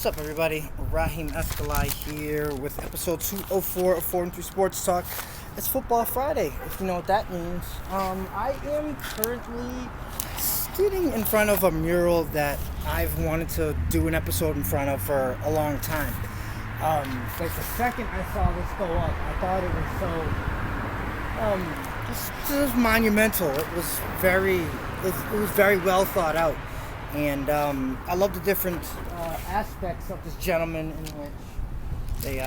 What's up, everybody? Raheem Escalai here with episode 204 of 4 and 3 Sports Talk. It's Football Friday, if you know what that means. I am currently sitting in front of a mural that I've wanted to do an episode in front of for a long time. Like the second I saw this go up, I thought it was so just monumental. It was very well thought out. And I love the different aspects of this gentleman in which they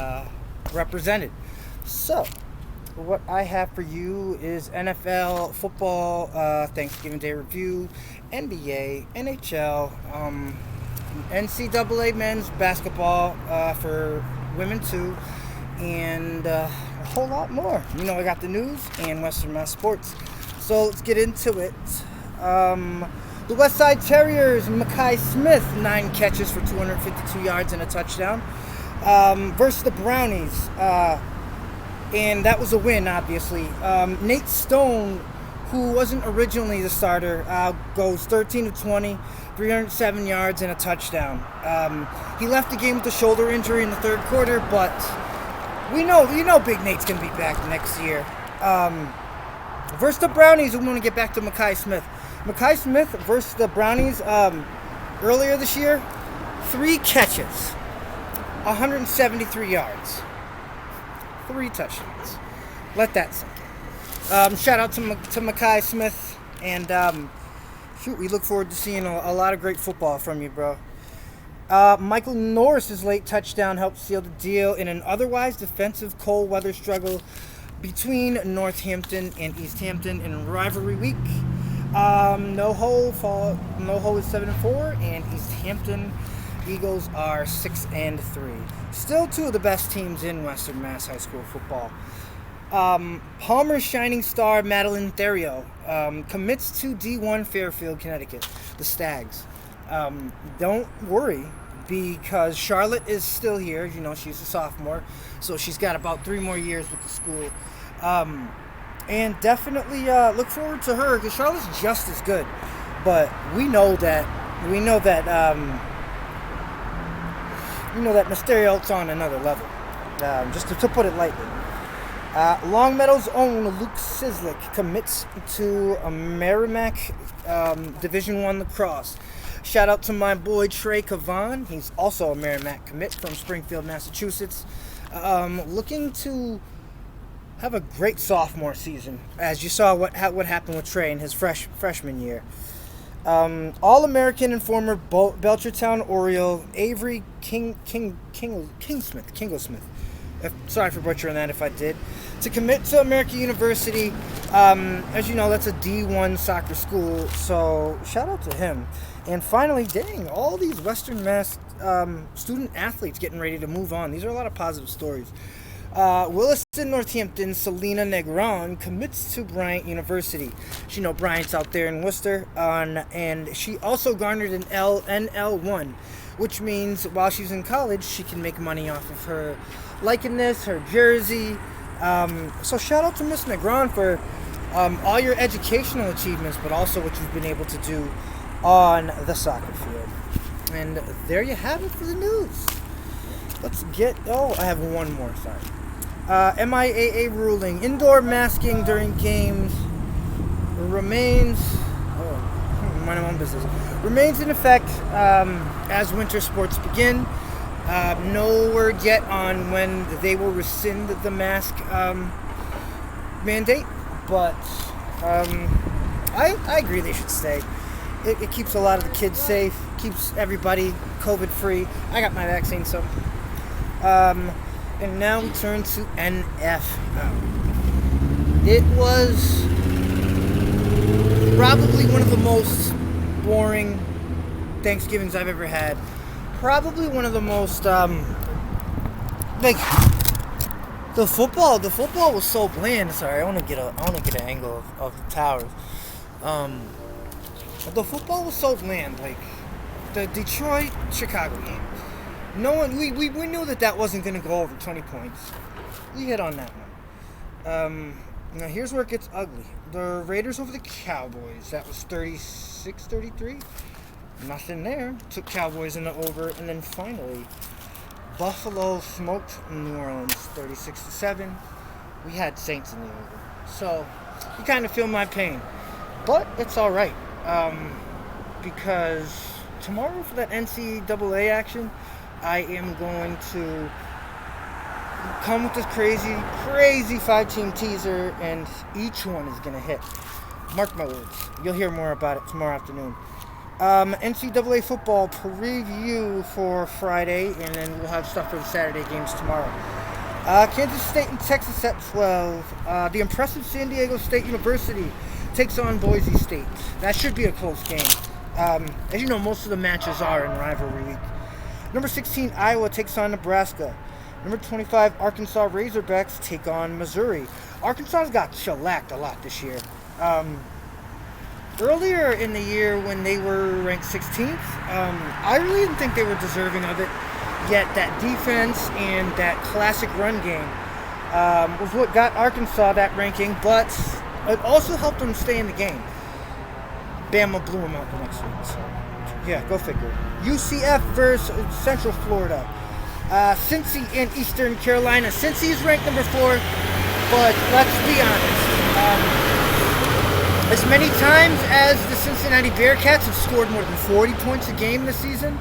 represented. So, what I have for you is NFL football, Thanksgiving Day review, NBA, NHL, NCAA men's basketball for women too, and a whole lot more. You know, I got the news and Western Mass sports. So let's get into it. The West Side Terriers, Mekhi Smith, 9 catches for 252 yards and a touchdown, versus the Brownies, and that was a win, obviously. Nate Stone, who wasn't originally the starter, goes 13 of 20, 307 yards and a touchdown. He left the game with a shoulder injury in the third quarter, but you know Big Nate's going to be back next year. Versus the Brownies, we want to get back to Mekhi Smith. Mekhi Smith versus the Brownies earlier this year, 3 catches, 173 yards, 3 touchdowns. Let that sink in. Shout out to Mekhi Smith, and we look forward to seeing a lot of great football from you, bro. Michael Norris's late touchdown helped seal the deal in an otherwise defensive cold weather struggle between Northampton and East Hampton in rivalry week. No Ho is 7-4, and East Hampton Eagles are 6-3. Still 2 of the best teams in Western Mass high school football. Palmer's shining star Madeline Theriot commits to D1 Fairfield, Connecticut, the Stags. Don't worry, because Charlotte is still here. You know, she's a sophomore, so she's got about 3 more years with the school. And definitely look forward to her, because Charlotte's just as good. But we know that Mysterio's on another level. Just to put it lightly. Longmeadow's own Luke Sislick commits to Merrimack Division I lacrosse. Shout out to my boy Trey Cavan. He's also a Merrimack commit from Springfield, Massachusetts. Looking to have a great sophomore season, as you saw what happened with Trey in his freshman year. All-American and former Belchertown Oriole Avery Kinglesmith. Sorry for butchering that if I did. To commit to American University. As you know, that's a D1 soccer school, so shout out to him. And finally, dang, all these Western Mass student athletes getting ready to move on. These are a lot of positive stories. Williston, Northampton, Selena Negron commits to Bryant University. You know, Bryant's out there in Worcester, and she also garnered an NL1, which means while she's in college, she can make money off of her likeness, her jersey. So shout out to Miss Negron for all your educational achievements, but also what you've been able to do on the soccer field. And there you have it for the news. I have one more, sorry. MIAA ruling. Indoor masking during games remains mind my own business. Remains in effect as winter sports begin. No word yet on when they will rescind the mask mandate, but I agree they should stay. It keeps a lot of the kids safe, keeps everybody COVID-free. I got my vaccine, so. And now we turn to NFL. It was probably one of the most boring Thanksgivings I've ever had. Probably one of the most, the football was so bland. Sorry, I want to get an angle of the towers. The football was so bland. Like the Detroit-Chicago game. We knew that wasn't going to go over 20 points. We hit on that one. Now here's where it gets ugly. The Raiders over the Cowboys. That was 36-33. Nothing there. Took Cowboys in the over. And then finally, Buffalo smoked New Orleans 36-7. We had Saints in the over. So, you kind of feel my pain. But it's all right. Because tomorrow for that NCAA action, I am going to come with this crazy 5-team teaser, and each one is going to hit. Mark my words. You'll hear more about it tomorrow afternoon. NCAA football preview for Friday, and then we'll have stuff for the Saturday games tomorrow. Kansas State and Texas at 12. The impressive San Diego State University takes on Boise State. That should be a close game. As you know, most of the matches are in rivalry week. Number 16, Iowa takes on Nebraska. Number 25, Arkansas Razorbacks take on Missouri. Arkansas's got shellacked a lot this year. Earlier in the year when they were ranked 16th, I really didn't think they were deserving of it. Yet that defense and that classic run game was what got Arkansas that ranking, but it also helped them stay in the game. Bama blew them out the next week, so yeah, go figure. UCF versus Central Florida. Cincy and Eastern Carolina. Cincy is ranked number 4, but let's be honest. As many times as the Cincinnati Bearcats have scored more than 40 points a game this season,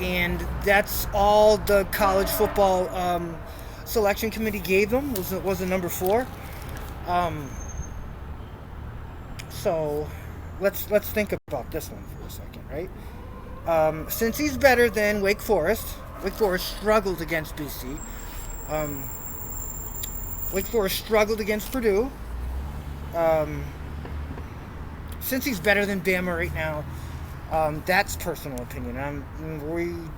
and that's all the college football selection committee gave them, was a number 4. So let's think about this one for a second, right? Cincy's better than Wake Forest. Wake Forest struggled against BC. Wake Forest struggled against Purdue. Cincy's better than Bama right now. That's personal opinion.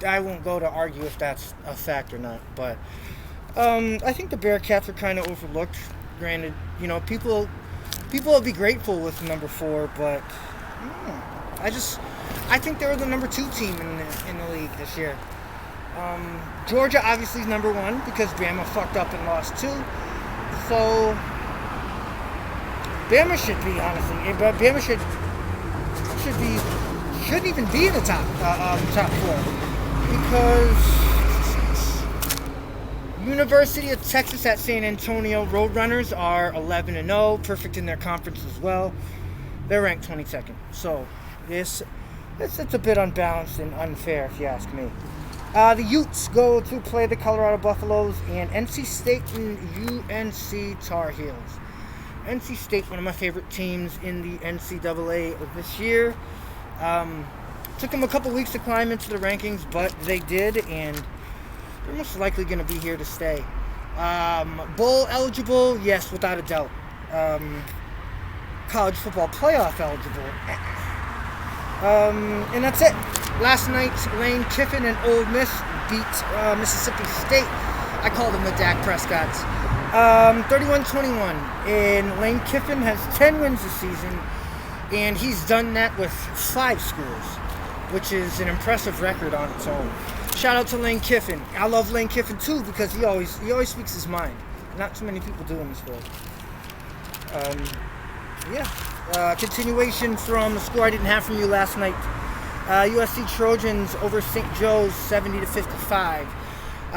I won't go to argue if that's a fact or not. But I think the Bearcats are kind of overlooked. Granted, you know, people will be grateful with number 4, but I think they were the number 2 team in the league this year. Georgia obviously is number 1 because Bama fucked up and lost 2. So Bama should be, honestly, Bama shouldn't even be in the top 4 because University of Texas at San Antonio Roadrunners are 11-0, perfect in their conference as well. They're ranked 22nd, so it's a bit unbalanced and unfair if you ask me. The Utes go to play the Colorado Buffaloes, and NC State and UNC Tar Heels. NC State, one of my favorite teams in the NCAA of this year. Took them a couple weeks to climb into the rankings, but they did, and they're most likely going to be here to stay. Bowl eligible, yes, without a doubt. College football playoff eligible. And that's it. Last night, Lane Kiffin and Ole Miss beat Mississippi State. I call them the Dak Prescotts. 31-21. And Lane Kiffin has 10 wins this season, and he's done that with 5 schools, which is an impressive record on its own. Shout out to Lane Kiffin. I love Lane Kiffin too because he always speaks his mind. Not too many people do in this world. Continuation from the score I didn't have from you last night. USC Trojans over St. Joe's 70-55.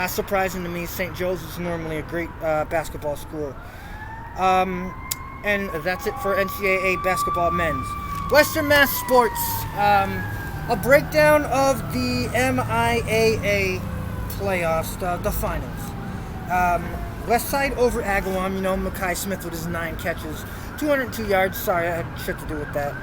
Surprising to me, St. Joe's is normally a great basketball school. And that's it for NCAA basketball men's. Western Mass Sports. A breakdown of the MIAA playoffs, the finals. Westside over Agawam. You know, Makai Smith with his 9 catches, 202 yards. Sorry, I had shit to do with that.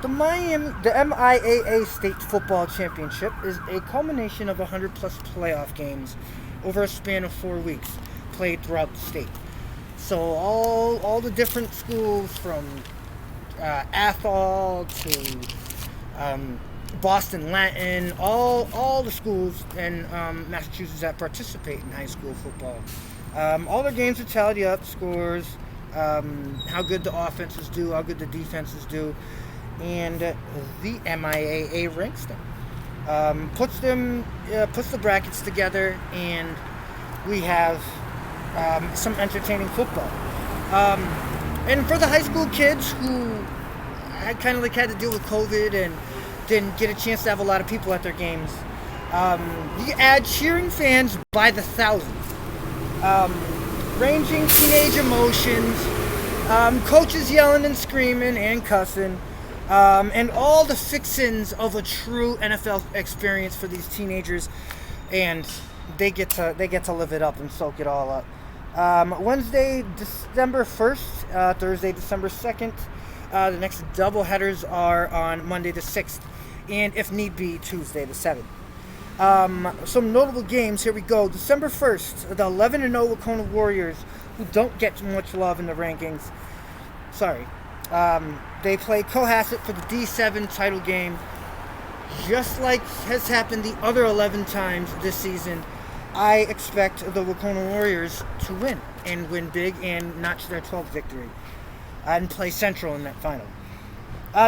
The MIAA State Football Championship is a culmination of 100-plus playoff games over a span of 4 weeks played throughout the state. So all the different schools from Athol to Boston Latin, all the schools in Massachusetts that participate in high school football. All their games are tallied up, scores, how good the offenses do, how good the defenses do, and the MIAA ranks them. Puts the brackets together, and we have some entertaining football. And for the high school kids who had to deal with COVID and didn't get a chance to have a lot of people at their games. You add cheering fans by the thousands, ranging teenage emotions, coaches yelling and screaming and cussing, and all the fixins of a true NFL experience for these teenagers, and they get to live it up and soak it all up. Wednesday, December 1st, Thursday, December 2nd. The next doubleheaders are on Monday the 6th, and if need be, Tuesday the 7th. Some notable games, here we go. December 1st, the 11-0 Wacona Warriors, who don't get much love in the rankings. Sorry. They play Cohasset for the D7 title game. Just like has happened the other 11 times this season, I expect the Wacona Warriors to win, and win big, and notch their 12th victory, and play Central in that final.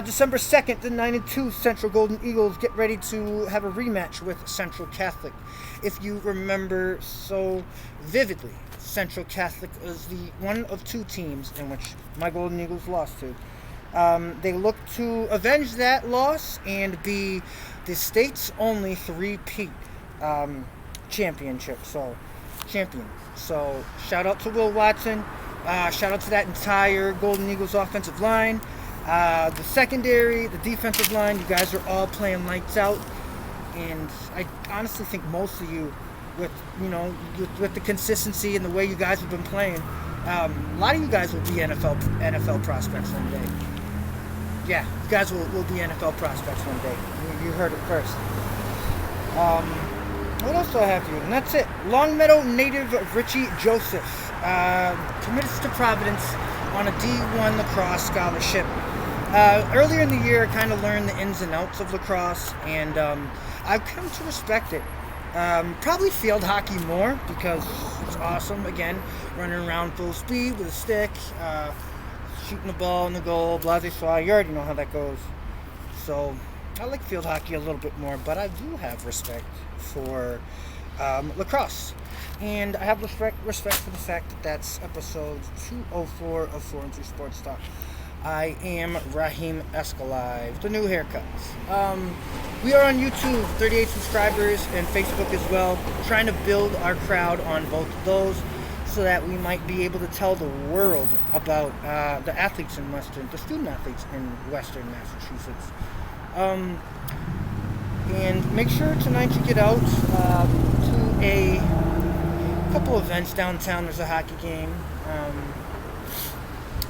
December 2nd, the 9-2 Central Golden Eagles get ready to have a rematch with Central Catholic. If you remember so vividly, Central Catholic is the one of two teams in which my Golden Eagles lost to. They look to avenge that loss and be the state's only three-peat championship. Champion. So shout out to Will Watson. Shout out to that entire Golden Eagles offensive line. The secondary, the defensive line, you guys are all playing lights out. And I honestly think most of you, with the consistency and the way you guys have been playing, a lot of you guys will be NFL prospects one day. Yeah, you guys will be NFL prospects one day. You heard it first. What else do I have here? And that's it. Longmeadow native Richie Joseph committed to Providence on a D1 lacrosse scholarship. Earlier in the year, I kind of learned the ins and outs of lacrosse, and I've come to respect it. Probably field hockey more, because it's awesome. Again, running around full speed with a stick, shooting the ball in the goal, blah, blah, blah. You already know how that goes. So I like field hockey a little bit more, but I do have respect for lacrosse. And I have respect for the fact that that's episode 204 of 4 and 3 Sports Talk. I am Raheem Escalay with the new haircuts. We are on YouTube, 38 subscribers, and Facebook as well. Trying to build our crowd on both of those so that we might be able to tell the world about the athletes in the student athletes in Western Massachusetts. And make sure tonight you get out to a couple events downtown. There's a hockey game.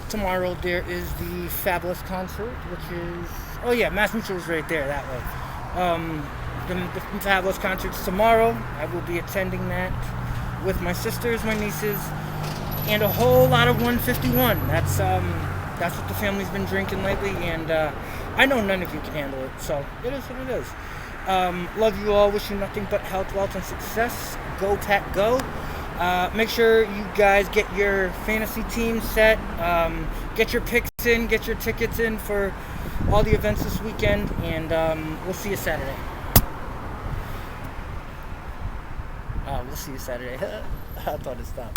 Tomorrow there is the Fabulous concert, which is, Mass Mutual is right there that way. The Fabulous concert's tomorrow. I will be attending that with my sisters, my nieces, and a whole lot of 151. That's what the family's been drinking lately, and I know none of you can handle it, so it is what it is. Love you all. Wish you nothing but health, wealth, and success. Go Pack Go. Make sure you guys get your fantasy team set. Get your picks in. Get your tickets in for all the events this weekend. And we'll see you Saturday. We'll see you Saturday. I thought it stopped.